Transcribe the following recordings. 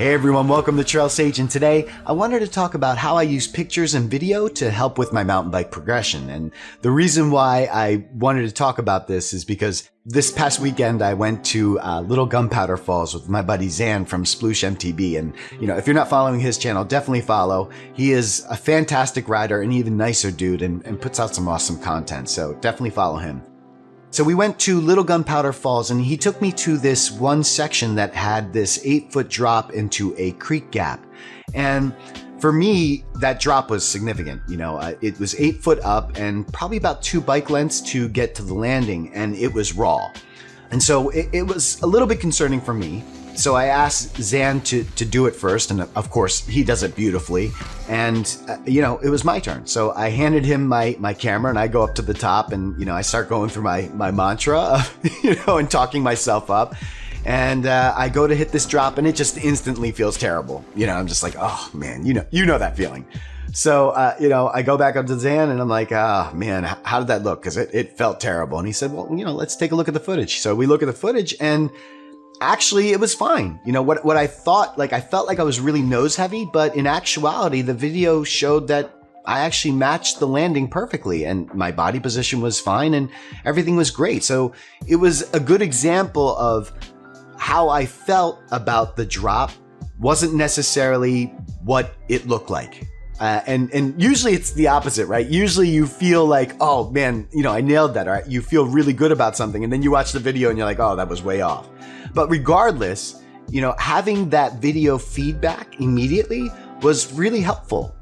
Hey everyone, welcome to TrailSage, and today I wanted to talk about how I use pictures and video to help with my mountain bike progression. And the reason why I wanted to talk about this is because this past weekend I went to Little Gunpowder Falls with my buddy Zan from Sploosh MTB. And if you're not following his channel, definitely follow. He is a fantastic rider, an even nicer dude, and puts out some awesome content. So definitely follow him. So we went to Little Gunpowder Falls, and he took me to this one section that had this 8-foot drop into a creek gap. And for me, that drop was significant. It was 8 foot up and probably about 2 bike lengths to get to the landing, and it was raw. And so it was a little bit concerning for me. So I asked Zan to do it first, and of course he does it beautifully. And it was my turn. So I handed him my camera, and I go up to the top, and I start going through my mantra of, and talking myself up. And I go to hit this drop, and it just instantly feels terrible. I'm just like, oh man, you know that feeling. So I go back up to Zan, and I'm like, oh man, how did that look? Because it felt terrible. And he said, well, let's take a look at the footage. So we look at the footage, and actually, it was fine. What I thought, I felt like I was really nose heavy, but in actuality, the video showed that I actually matched the landing perfectly, and my body position was fine, and everything was great. So it was a good example of how I felt about the drop wasn't necessarily what it looked like. And usually it's the opposite, right? Usually you feel like, oh man, I nailed that, right? You feel really good about something, and then you watch the video and you're like, oh, that was way off. But regardless, having that video feedback immediately was really helpful.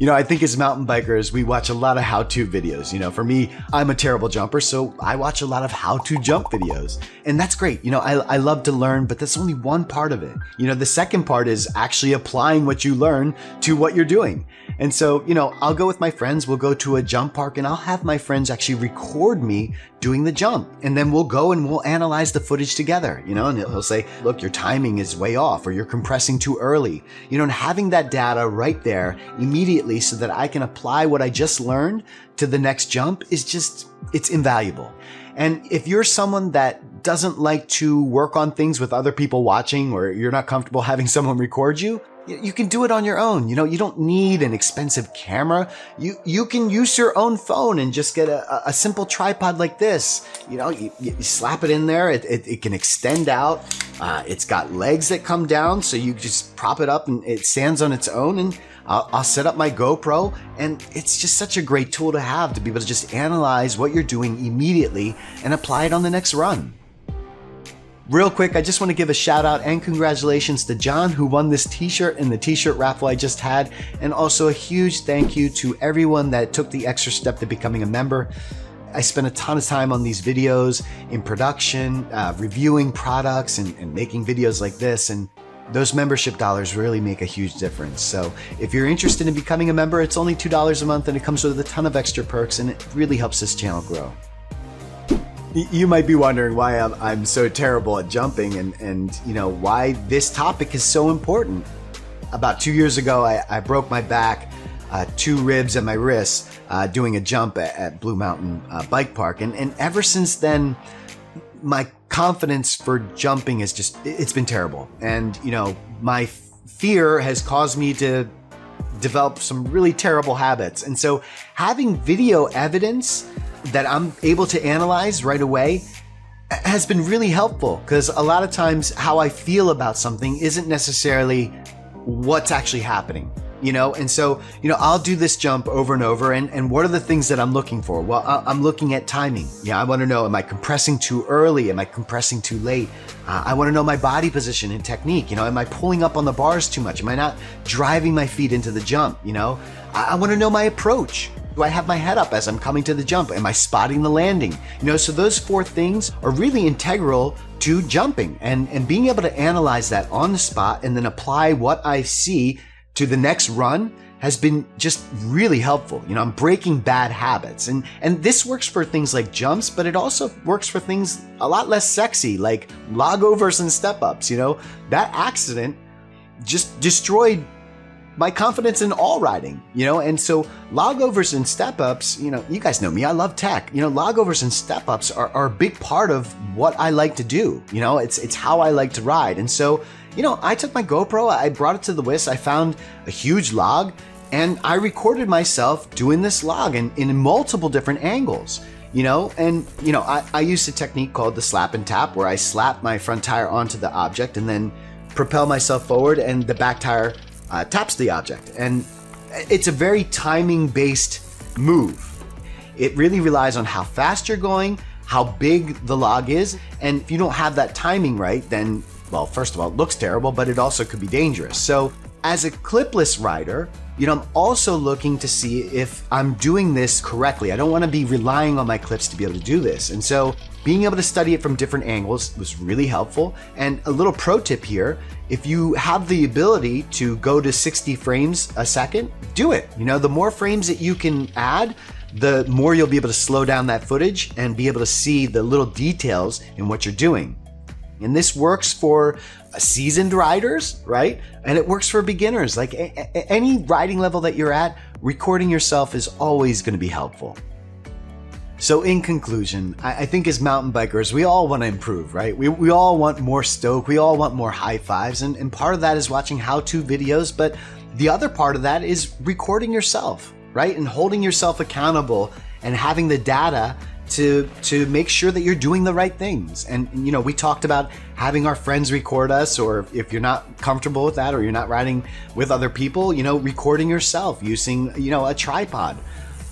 I think as mountain bikers, we watch a lot of how-to videos. For me, I'm a terrible jumper, so I watch a lot of how-to jump videos. And that's great. I love to learn, but that's only one part of it. The second part is actually applying what you learn to what you're doing. And so, I'll go with my friends, we'll go to a jump park, and I'll have my friends actually record me doing the jump. And then we'll go and we'll analyze the footage together, and he'll say, look, your timing is way off, or you're compressing too early. And having that data right there immediately so that I can apply what I just learned to the next jump is it's invaluable. And if you're someone that doesn't like to work on things with other people watching, or you're not comfortable having someone record you, you can do it on your own. You don't need an expensive camera. You can use your own phone and just get a simple tripod like this. You slap it in there. It can extend out. It's got legs that come down, so you just prop it up and it stands on its own. And I'll set up my GoPro, and it's just such a great tool to have to be able to just analyze what you're doing immediately and apply it on the next run. Real quick, I just want to give a shout out and congratulations to John, who won this t-shirt in the t-shirt raffle I just had, and also a huge thank you to everyone that took the extra step to becoming a member. I spent a ton of time on these videos in production, reviewing products and making videos like this, and those membership dollars really make a huge difference. So if you're interested in becoming a member, it's only $2 a month, and it comes with a ton of extra perks, and it really helps this channel grow. You might be wondering why I'm so terrible at jumping and why this topic is so important. About 2 years ago, I broke my back, 2 ribs and my wrists doing a jump at Blue Mountain Bike Park. And ever since then, my confidence for jumping it's been terrible. And, my fear has caused me to develop some really terrible habits. And so having video evidence that I'm able to analyze right away has been really helpful, because a lot of times how I feel about something isn't necessarily what's actually happening. And so, I'll do this jump over and over. And what are the things that I'm looking for? Well, I'm looking at timing. I want to know, am I compressing too early? Am I compressing too late? I want to know my body position and technique. Am I pulling up on the bars too much? Am I not driving my feet into the jump? I want to know my approach. Do I have my head up as I'm coming to the jump? Am I spotting the landing? So those 4 things are really integral to jumping, and being able to analyze that on the spot and then apply what I see to the next run has been just really helpful. I'm breaking bad habits, and this works for things like jumps, but it also works for things a lot less sexy, like log overs and step ups. That accident just destroyed my confidence in all riding, and so log overs and step ups, you guys know me, I love tech, log overs and step ups are a big part of what I like to do. It's how I like to ride. And so I took my GoPro, I brought it to the whisk, I found a huge log, and I recorded myself doing this log in multiple different angles. I used a technique called the slap and tap, where I slap my front tire onto the object and then propel myself forward, and the back tire taps the object. And it's a very timing-based move. It really relies on how fast you're going, how big the log is, and if you don't have that timing right, then, well, first of all, it looks terrible, but it also could be dangerous. So as a clipless rider, I'm also looking to see if I'm doing this correctly. I don't want to be relying on my clips to be able to do this. And so being able to study it from different angles was really helpful. And a little pro tip here, if you have the ability to go to 60 frames a second, do it. The more frames that you can add, the more you'll be able to slow down that footage and be able to see the little details in what you're doing. And this works for seasoned riders, right? And it works for beginners. Like any riding level that you're at, recording yourself is always going to be helpful. So in conclusion, I think as mountain bikers, we all want to improve, right? We all want more stoke. We all want more high fives. And part of that is watching how-to videos. But the other part of that is recording yourself, right? And holding yourself accountable and having the data to make sure that you're doing the right things. And we talked about having our friends record us, or if you're not comfortable with that, or you're not riding with other people, recording yourself using, a tripod.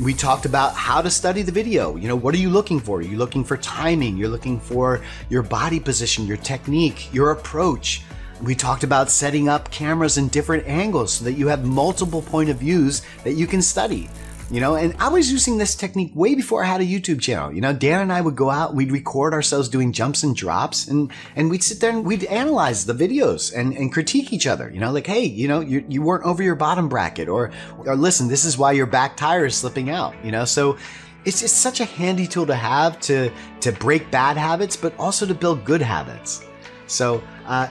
We talked about how to study the video. What are you looking for? You're looking for timing. You're looking for your body position, your technique, your approach. We talked about setting up cameras in different angles so that you have multiple point of views that you can study. And I was using this technique way before I had a YouTube channel. Dan and I would go out, we'd record ourselves doing jumps and drops, and we'd sit there and we'd analyze the videos and critique each other. Like, hey, you weren't over your bottom bracket, or listen, this is why your back tire is slipping out. So it's just such a handy tool to have to break bad habits, but also to build good habits. So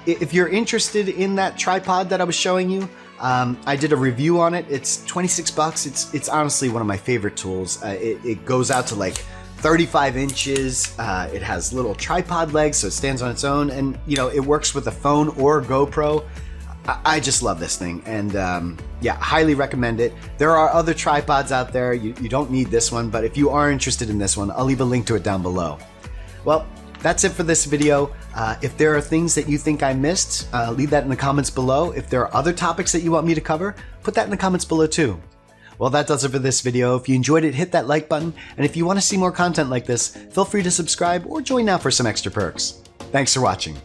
if you're interested in that tripod that I was showing you, I did a review on it. It's $26. It's honestly one of my favorite tools. It goes out to like 35 inches. It has little tripod legs, so it stands on its own, and it works with a phone or a GoPro. I just love this thing, and yeah, highly recommend it. There are other tripods out there. You don't need this one, but if you are interested in this one, I'll leave a link to it down below. Well, that's it for this video. If there are things that you think I missed, leave that in the comments below. If there are other topics that you want me to cover, put that in the comments below too. Well, that does it for this video. If you enjoyed it, hit that like button. And if you want to see more content like this, feel free to subscribe or join now for some extra perks. Thanks for watching.